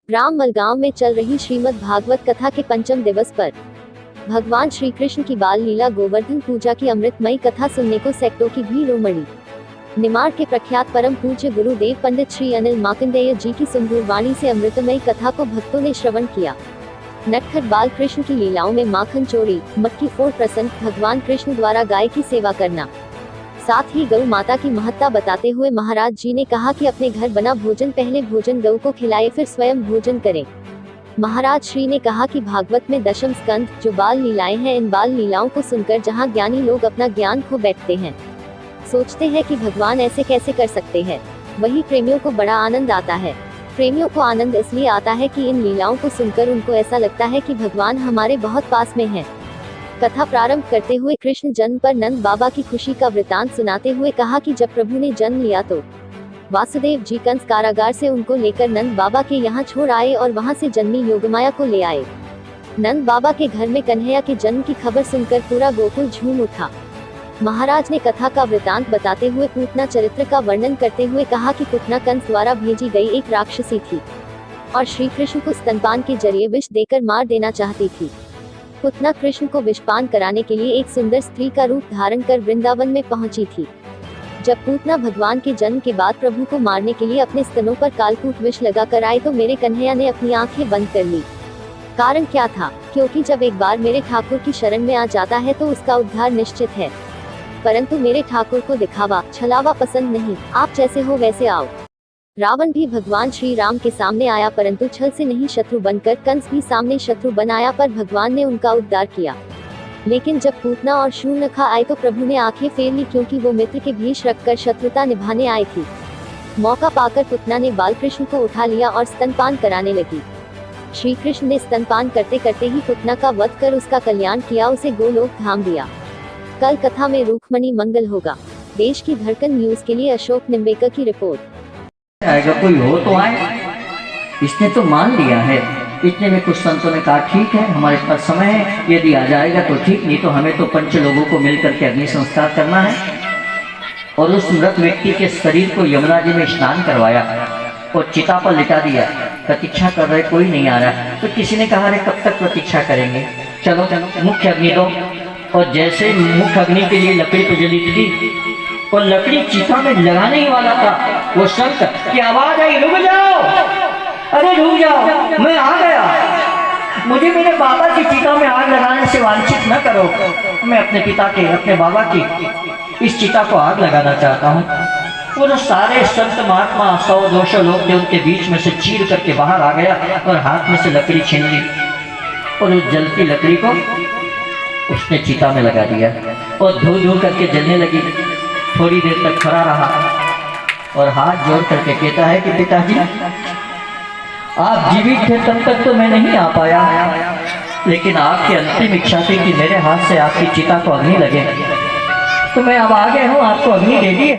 ग्राम मलगांव में चल रही श्रीमद् भागवत कथा के पंचम दिवस पर भगवान श्री कृष्ण की बाल लीला गोवर्धन पूजा की अमृतमयी कथा सुनने को सैकड़ों की भीड़ उमड़ी। निमाड़ के प्रख्यात परम पूज्य गुरुदेव पंडित श्री अनिल मार्कंडेय जी की सुमधुर वाणी से अमृतमयी कथा को भक्तों ने श्रवण किया। नटखट बाल कृष्ण की लीलाओं में माखन चोरी, मटकी फोड़ प्रसंग, भगवान कृष्ण द्वारा गाय की सेवा करना, साथ ही गौ माता की महत्ता बताते हुए महाराज जी ने कहा कि अपने घर बना भोजन पहले भोजन गौ को खिलाए फिर स्वयं भोजन करें। महाराज श्री ने कहा कि भागवत में दशम स्कंद जो बाल लीलाएं हैं, इन बाल लीलाओं को सुनकर जहां ज्ञानी लोग अपना ज्ञान खो बैठते हैं, सोचते हैं कि भगवान ऐसे कैसे कर सकते हैं, वही प्रेमियों को बड़ा आनंद आता है। प्रेमियों को आनंद इसलिए आता है कि इन लीलाओं को सुनकर उनको ऐसा लगता है कि भगवान हमारे बहुत पास में हैं। कथा प्रारंभ करते हुए कृष्ण जन्म पर नंद बाबा की खुशी का वृतांत सुनाते हुए कहा कि जब प्रभु ने जन्म लिया तो वासुदेव जी कंस कारागार से उनको लेकर नंद बाबा के यहाँ छोड़ आए और वहाँ से जन्मी योगमाया को ले आए। नंद बाबा के घर में कन्हैया के जन्म की खबर सुनकर पूरा गोकुल झूम उठा। महाराज ने कथा का वृतांत बताते हुए पूतना चरित्र का वर्णन करते हुए कहा कि पूतना कंस द्वारा भेजी गई एक राक्षसी थी और श्री कृष्ण को स्तनपान के जरिए विष देकर मार देना चाहती थी। पूतना कृष्ण को विषपान कराने के लिए एक सुंदर स्त्री का रूप धारण कर वृंदावन में पहुंची थी। जब पूतना भगवान के जन्म के बाद प्रभु को मारने के लिए अपने स्तनों पर कालकूट विष लगा कर आए तो मेरे कन्हैया ने अपनी आंखें बंद कर ली। कारण क्या था? क्योंकि जब एक बार मेरे ठाकुर की शरण में आ जाता है तो उसका उद्धार निश्चित है, परंतु मेरे ठाकुर को दिखावा छलावा पसंद नहीं। आप जैसे हो वैसे आओ। रावण भी भगवान श्री राम के सामने आया, परंतु छल से नहीं शत्रु बनकर। कंस भी सामने शत्रु बन आया, पर भगवान ने उनका उद्धार किया। लेकिन जब पूतना और शूर्पणखा आए तो प्रभु ने आंखें फेर ली, क्योंकि वो मित्र के भेष रखकर शत्रुता निभाने आई थी। मौका पाकर पूतना ने बालकृष्ण को उठा लिया और स्तनपान कराने लगी। श्री कृष्ण ने स्तनपान करते करते ही पूतना का वध कर उसका कल्याण किया, उसे गोलोक धाम दिया। कल कथा में रूखमणि मंगल होगा। देश की धड़कन न्यूज के लिए अशोक निम्बेकर की रिपोर्ट। कोई हो तो आए। इसने तो मान लिया है। इतने में कुछ संतों ने कहा ठीक है, हमारे पास समय है, यदि आ जाएगा तो ठीक, नहीं तो हमें तो पंच लोगों को मिलकर के अग्नि संस्कार करना है। और उस मृत व्यक्ति के शरीर को यमुना जी में स्नान करवाया और चिता पर लिटा दिया। प्रतीक्षा कर रहे, कोई नहीं आ रहा। तो किसी ने कहा, अरे कब तक प्रतीक्षा करेंगे, चलो मुख्य अग्नि दो। और जैसे मुख्य अग्नि के लिए लकड़ी पर जली थी और लकड़ी चिता में लगाने ही वाला था, वो संत की आवाज आई, रुक जाओ, अरे रुक जाओ, मैं आ गया। मुझे मेरे बाबा की चिता में आग लगाने से वांछित न करो। मैं अपने पिता के, अपने बाबा की इस चिता को आग लगाना चाहता हूँ। वो जो सारे संत महात्मा 100-200 लोग थे, उनके बीच में से चीर करके बाहर आ गया और हाथ में से लकड़ी छीन ली और उस जलती लकड़ी को उसने चिता में लगा दिया और धो धो करके जलने लगी। थोड़ी देर तक खड़ा रहा और हाथ जोड़ करके कहता है कि पिताजी, आप जीवित थे तब तक तो मैं नहीं आ पाया, लेकिन आपकी अंतिम इच्छा थी कि मेरे हाथ से आपकी चिता को अग्नि लगे, तो मैं अब आ गया हूँ, आपको अग्नि दे दी।